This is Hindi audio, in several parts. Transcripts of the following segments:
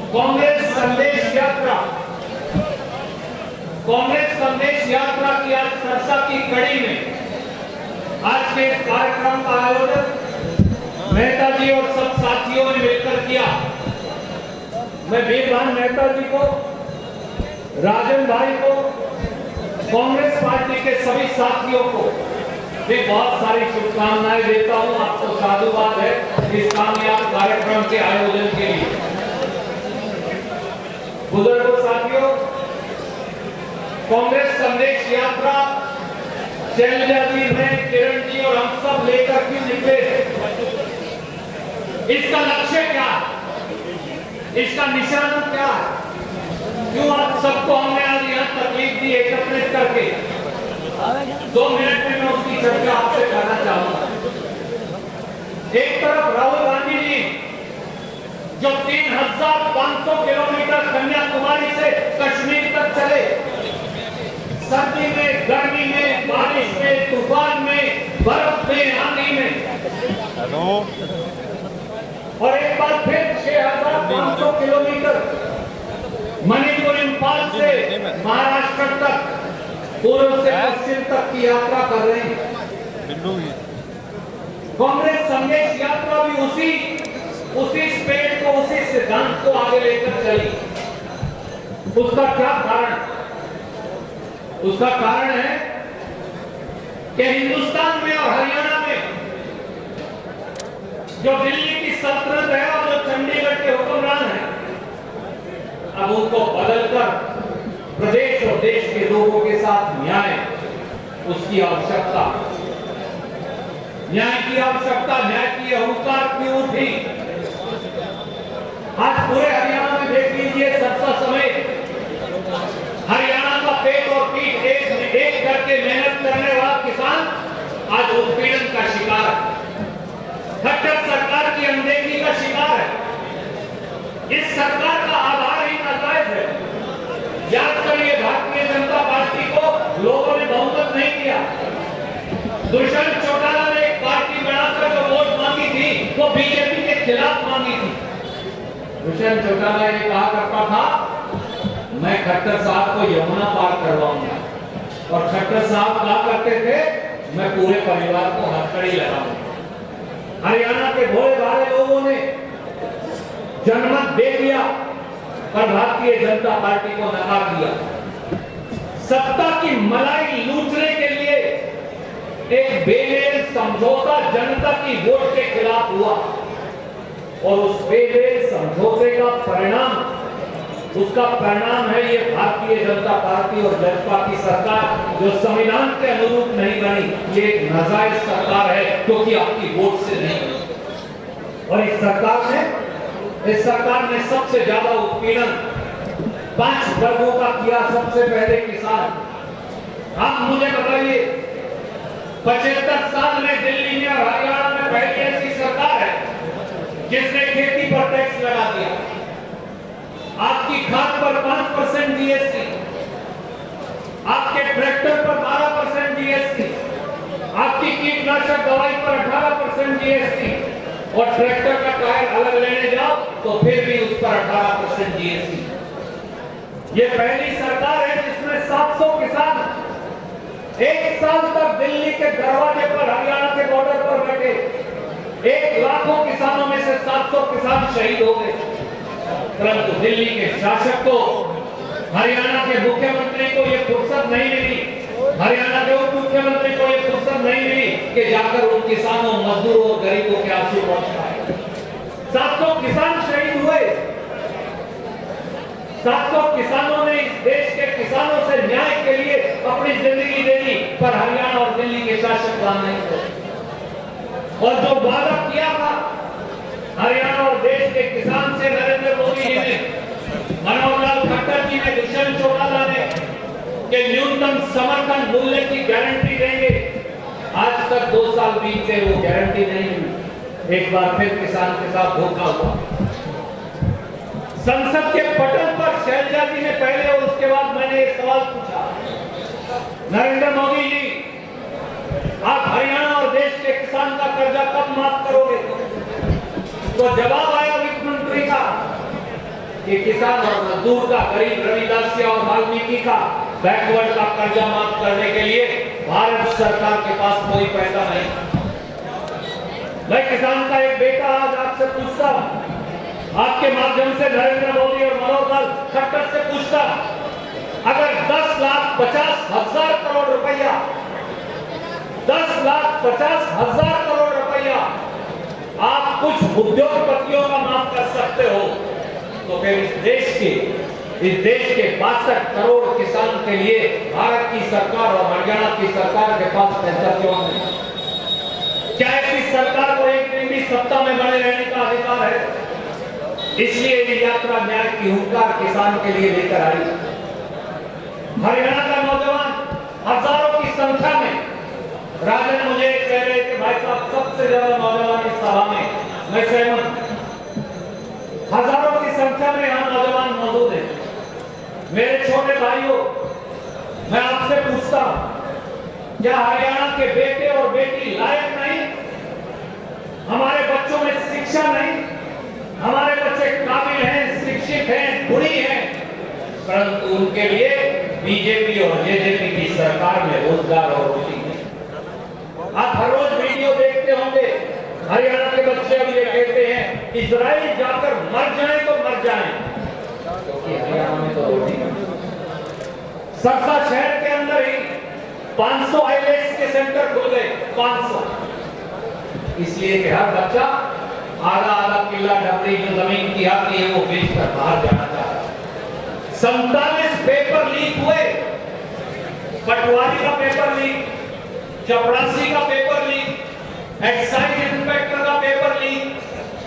कांग्रेस संदेश यात्रा की आज चर्चा की कड़ी में आज के इस कार्यक्रम का आयोजन मेहता जी और सब साथियों ने मिलकर किया। मैं वीरभान मेहता जी को, राजन भाई को, कांग्रेस पार्टी के सभी साथियों को भी बहुत सारी शुभकामनाएं देता हूं। आपको साधुवाद है इस कामयाब कार्यक्रम के आयोजन के लिए। बुजुर्गों, साथियों, कांग्रेस संदेश यात्रा शैलजा जी, मैं, किरण जी और हम सब लेकर क्यों निकले हैं? इसका लक्ष्य क्या है? इसका निशाना क्या है? क्यों आप सबको हमने आज यहाँ तकलीफ दी एकत्रित करके? 2 मिनट में मैं उसकी चर्चा आपसे करना चाहूंगा। एक तरफ राहुल गांधी जी जो 3500 किलोमीटर कन्याकुमारी से कश्मीर तक चले, सर्दी में, गर्मी में, बारिश में, तूफान में, बर्फ में, आंधी में, और एक बार फिर 6500 किलोमीटर मणिपुर, इम्फाल से महाराष्ट्र तक, पूर्व से पश्चिम तक की यात्रा कर रहे हैं। कांग्रेस संदेश यात्रा भी उसी स्पिरिट को, उसी सिद्धांत को आगे लेकर चली। उसका क्या कारण? उसका कारण है कि हिंदुस्तान में और हरियाणा में जो दिल्ली की सल्तनत है और जो चंडीगढ़ के हुक्मरान हैं, अब उनको बदलकर प्रदेश और देश के लोगों के साथ न्याय, उसकी आवश्यकता, न्याय की आवश्यकता, न्याय की हुंकार क्यों उठी? आज पूरे हरियाणा में देख लीजिए, सबका समय हरियाणा का पेट और पीठ एक करके मेहनत करने वाला किसान आज उत्पीड़न का शिकार है, खट्टर सरकार की अनदेखी का शिकार है। इस सरकार का आधार ही नाजायज है। याद करिए, भारतीय जनता पार्टी को लोगों ने बहुमत नहीं दिया। दुष्यंत चौटाला ने एक पार्टी बनाकर जो वोट मांगी थी वो बीजेपी के खिलाफ मांगी थी। दुष्यंत चौटाला ये कहा करता था, मैं खट्टर साहब को यमुना पार करवाऊंगा, और खट्टर साहब कहा करते थे, मैं पूरे परिवार को हथकड़ी लगाऊंगा। हरियाणा के भोले भाले लोगों ने जनमत दे दिया, पर भारतीय जनता पार्टी को नकार दिया। सत्ता की मलाई लूटने के लिए एक बेमेल समझौता जनता की वोट के खिलाफ हुआ, और उस बेमेल समझौते का परिणाम, उसका परिणाम है ये भारतीय जनता पार्टी और भाजपा की सरकार जो संविधान के अनुरूप नहीं बनी। ये एक नाजायज सरकार है क्योंकि आपकी वोट से नहीं बनी। और इस सरकार ने सबसे ज्यादा उत्पीड़न 5 वर्गों का किया। सबसे पहले किसान। आप मुझे बताइए, 75 साल में दिल्ली में और हरियाणा में पहली ऐसी सरकार है जिसने खेती पर टैक्स लगा दिया। आपकी खाद पर 5% जीएसटी, आपके ट्रैक्टर पर 12% जीएसटी, आपकी कीटनाशक दवाई पर 18% जीएसटी, और ट्रैक्टर का टायर अलग लेने जाओ तो फिर भी उस पर 18% जीएसटी। ये पहली सरकार है जिसमें 700 किसान 1 साल तक दिल्ली के दरवाजे पर, हरियाणा के बॉर्डर पर बैठे। 1 लाखों किसानों में से 700 किसान शहीद हो गए। परंतु दिल्ली के शासक को, हरियाणा के मुख्यमंत्री को यह फुर्सत नहीं मिली, हरियाणा के उप मुख्यमंत्री को यह फुर्सत नहीं मिली कि जाकर उन किसानों, मजदूरों और गरीबों के आंसू पहुंचाए। 700 किसान शहीद हुए। 700 किसानों ने इस देश के किसानों से न्याय के लिए अपनी जिंदगी दे दी, पर हरियाणा और दिल्ली के शासक काम नहीं करे। और जो वादा किया था हरियाणा और देश के किसान से नरेंद्र मोदी जी ने, मनोहर लाल खट्टर जी ने, दुष्यंत चौटाला ने, कि न्यूनतम समर्थन मूल्य की गारंटी देंगे, आज तक 2 साल बीत गए, वो गारंटी नहीं मिली। एक बार फिर किसान के साथ धोखा हुआ। संसद के पटल पर शैलजा जी ने पहले और उसके बाद मैंने एक सवाल पूछा, नरेंद्र मोदी जी, आप हरियाणा और देश के किसान का कर्जा कब माफ करोगे? तो जवाब आया वित्त मंत्री का कि किसान और मजदूर का, गरीब रविदास और वाल्मीकि का बैकवर्ड का कर्जा माफ करने के लिए भारत सरकार के पास कोई पैसा नहीं। मैं किसान का एक बेटा आज आपसे पूछता हूं, आपके माध्यम से नरेंद्र मोदी और मनोहर लाल खट्टर से पूछता, अगर 10,50,000 करोड़ रुपया 10,50,000 करोड़ रुपया आप कुछ उद्योगपतियों का माफ कर सकते हो, तो फिर इस देश के 62 करोड़ किसान के लिए भारत की सरकार और हरियाणा की सरकार के पास पैसा क्यों नहीं? क्या इस सरकार को एक दिन भी सत्ता में बने रहने का अधिकार है? इसलिए ये यात्रा न्याय की हुंकार किसान के लिए लेकर आई। हरियाणा का नौजवान हजारों की संख्या में, राजन मुझे कह रहे थे भाई साहब सबसे ज्यादा नौजवान इस सभा में, मैं सहमत, हजारों की संख्या में यहाँ नौजवान मौजूद हैं। मेरे छोटे भाइयों, मैं आपसे पूछता हूं, क्या हरियाणा के बेटे और बेटी लायक नहीं? हमारे बच्चों में शिक्षा नहीं? हमारे बच्चे काबिल हैं, शिक्षित हैं, गुणी हैं, परंतु उनके लिए बीजेपी और जेजेपी की सरकार में रोजगार और रोटी नहीं। आप हर रोज वीडियो देखते होंगे, हरियाणा के बच्चे अब ये कहते हैं इजराइल जाकर मर जाएं तो मर जाएं, क्योंकि हरियाणा में तो रोटी नहीं। सरसा शहर के अंदर ही 500 आईलेट्स के सेंटर खुल गए, 500, इसलिए कि हर बच्चा आधा आधा किला डबरी जो जमीन की आती है वो बेचकर बाहर जाना चाहता है। 47 पेपर लीक हुए, पटवारी का पेपर लीक, चपरासी का पेपर लीक, एक्साइज इंस्पेक्टर का पेपर लीक,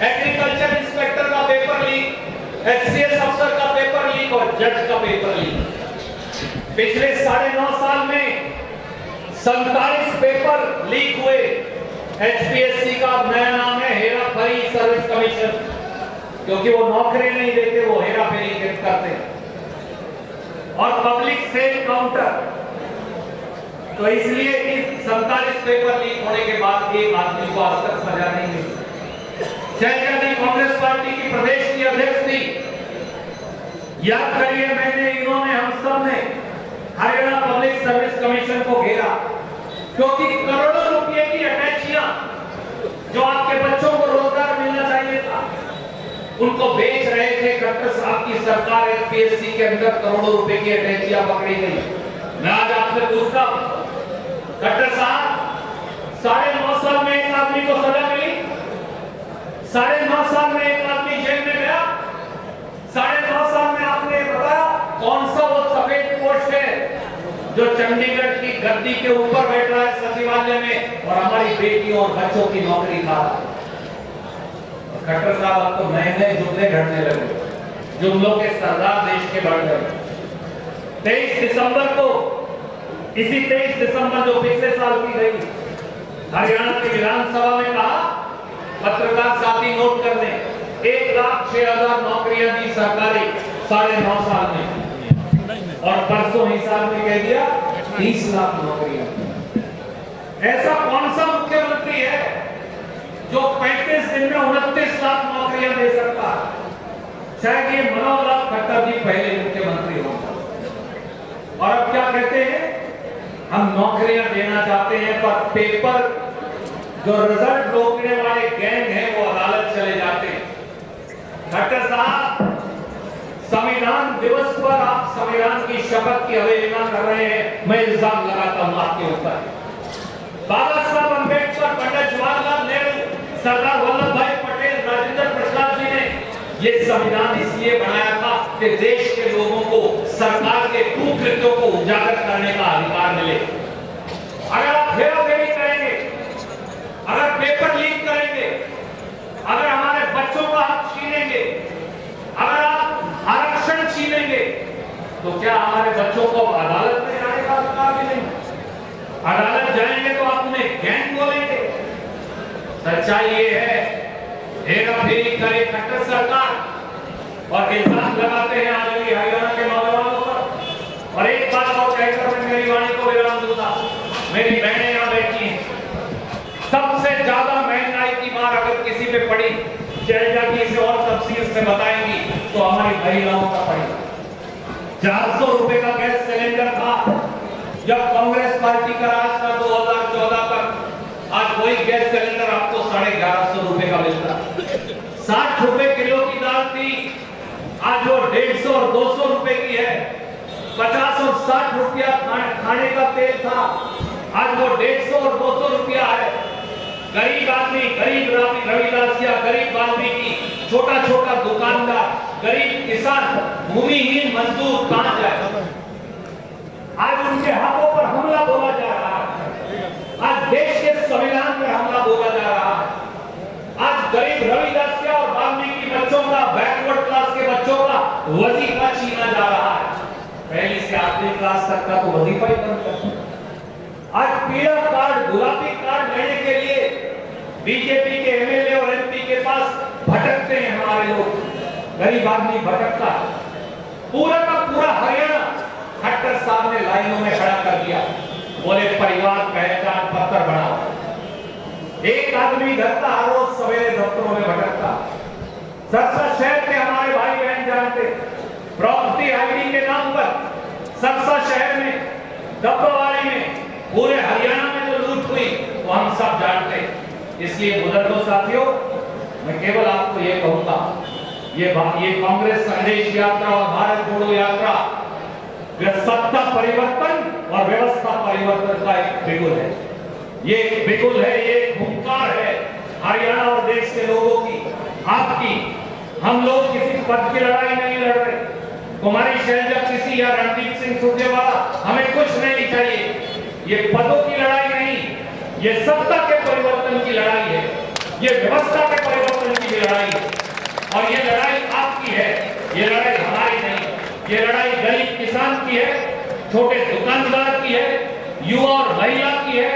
एग्रीकल्चर इंस्पेक्टर का पेपर लीक, एक्सीएस अफसर का पेपर लीक और जज का पेपर लीक। पिछले 9.5 साल में 47 पेपर लीक हुए। एचपीएससी का नया नाम है हेरा फेरी सर्विस कमीशन, क्योंकि वो नौकरी नहीं देते, वो हेरा फेरी करते हैं। और पब्लिक सेल काउंटर, तो इसलिए इस 47 पेपर लीक होने के बाद एक आदमी को आज तक सजा नहीं मिली। शहजादी कांग्रेस पार्टी की प्रदेश की अध्यक्ष थी, याद करिए, इन्होंने हम सब ने हरियाणा पब्लिक सर्विस कमीशन को घेरा, क्योंकि करोड़ों रुपए की अटैचियां जो आपके बच्चों को रोजगार मिलना चाहिए था, उनको बेच रहे थे। खट्टर साहब की सरकार, एचपीएससी के अंदर करोड़ों रुपए की अटैचियां पकड़ी गई। मैं आज आपसे पूछता हूं, खट्टर साहब 9.5 साल में एक आदमी को सजा मिली? 9.5 साल में एक आदमी जेल में गया? 9.5 साल में आपने बताया कौन सा वो सफेद पोस्ट है जो चंडीगढ़ की गद्दी के ऊपर बैठ रहा है सचिवालय में और हमारी बेटियों और बच्चों की नौकरी खा रहा है? खट्टर साहब आपको नए नए जुमले ढूंढने लगे, जुमलों के सरदार देश के बन गए। 23 दिसंबर को, इसी 23 दिसंबर जो पिछले साल की गई, हरियाणा की विधानसभा में कहा, पत्रकार साथी नोट कर लें, 1,06,000 नौकरियां दी सरकारी 9.5 साल में, और परसों ही साल में कह दिया 30 लाख नौकरियां। ऐसा कौन सा मुख्यमंत्री है जो 35 दिन में 29 लाख नौकरियां दे सकता है? शायद ये मनोहर लाल खट्टर जी पहले मुख्यमंत्री होंगे। और अब क्या कहते हैं, हम नौकरियां देना चाहते हैं, पर पेपर जो रिजल्ट रोकने वाले गैंग हैं वो अदालत चले जाते हैं। खट्टर साहब, संविधान दिवस पर आप संविधान की शपथ की अवहेलना कर रहे हैं, मैं इल्जाम लगाता हूं आपके ऊपर। बाबा साहब अंबेडकर, पंडित जवाहरलाल नेहरू, सरदार वल्लभ भाई पटेल, राजेंद्र प्रसाद जी ने ये संविधान इसलिए बनाया था कि देश के लोगों को सरकार के कुकृत्यों को उजागर करने का अधिकार मिले। अगर आप हेराफेरी करेंगे, अगर पेपर लीक करेंगे, अगर हमारे बच्चों का हक छीनेंगे, अगर आप आरक्षण छीनेंगे, तो क्या हमारे बच्चों को अदालत में जाने का अधिकार मिलेगा? अदालत जाएंगे तो आप उन्हें गैंग बोलेंगे। सच्चाई ये है, हेराफेरी करे खट्टर सरकार और इल्जाम लगाते हैं आदरणीय हरियाणा के नौजवानों पर। और एक बात और कहकर मैं मेरी वाणी को विराम दूंगा। मेरी बहनें यहाँ बैठी हैं, सबसे ज्यादा महंगाई की मार अगर किसी पे पड़ी, शैलजा जी इसे और तफसील से बताएंगी, तो हमारी महिलाओं का पड़ेगा। 400 रुपए का गैस सिलेंडर था जब कांग्रेस पार्टी का राज था 2014 तक। आज वही गैस सिलेंडर आपको 1150 रुपए का मिलता। 60 रुपए किलो की दाल थी, आज वो 150 और 200 रुपए की है। 50 और 60 रुपया खाने का तेल था, आज वो 150 और 200 रुपया है। गरीब आदमी, गरीब रविदास या गरीब वाल्मीकि, छोटा छोटा दुकानदार, गरीब किसान, भूमिहीन मजदूर कहां जाए? आज उनके हाथों पर हमला बोला जा रहा है, आज देश के संविधान पर हमला बोला जा रहा है। आज गरीब रविदास और वाल्मीकि बच्चों का, बैकवर्ड क्लास के बच्चों का वजीफा छीना जा रहा है। पहली से आखिरी क्लास तक का तो वजीफा ही बंद कर। आज पीला कार्ड, गुलाबी कार्ड लेने के लिए बीजेपी के एमएलए और एमपी के पास भटकते हैं हमारे लोग। गरीब आदमी भटकता। पूरा का पूरा हरियाणा खट्टर साहब ने लाइनों में खड़ा कर दिया, बोले परिवार पहचान पत्र बनाओ। एक आदमी घर का हर रोज सवेरे दफ्तरों में भटकता। सरसा शहर के हमारे भाई बहन जानते, प्रॉपर्टी आईडी के नाम पर सरसा शहर में, डब्बावाली में, पूरे हरियाणा में जो लूट हुई वो हम सब जानते हैं। इसलिए बुजुर्गों साथियों, मैं केवल आपको ये कहूंगा, ये कांग्रेस संदेश यात्रा और भारत जोड़ो यात्रा सत्ता परिवर्तन और व्यवस्था परिवर्तन का एक बिगुल है। ये एक बिगुल है, ये एक हुंकार है हरियाणा और देश के लोगों की, आपकी। हम लोग किसी पद की लड़ाई नहीं लड़ रहे। कुमारी शैलजा किसी या रणदीप सिंह सुरजेवाला, हमें कुछ नहीं चाहिए। ये पदों की लड़ाई नहीं, ये सत्ता के परिवर्तन की लड़ाई है, ये व्यवस्था के परिवर्तन की लड़ाई है। और ये लड़ाई आपकी है, ये लड़ाई हमारी नहीं। ये लड़ाई गरीब किसान की है, छोटे दुकानदार की है, युवा और महिला की है,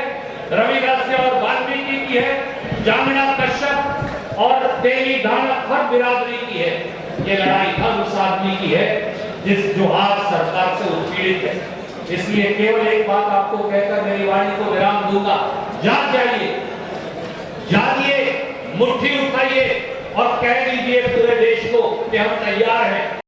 रविदास और वाल्मीकि की है, जांगड़ा कश्यप और तेली धानक हर बिरादरी की है। ये लड़ाई हर उस आदमी की है जो आज सरकार से उत्पीड़ित है। इसलिए केवल एक बात आपको कहकर मेरी वाणी को विराम दूंगा, जाग जाइए, जागिए, मुट्ठी उठाइए और कह दीजिए पूरे देश को कि हम तैयार हैं।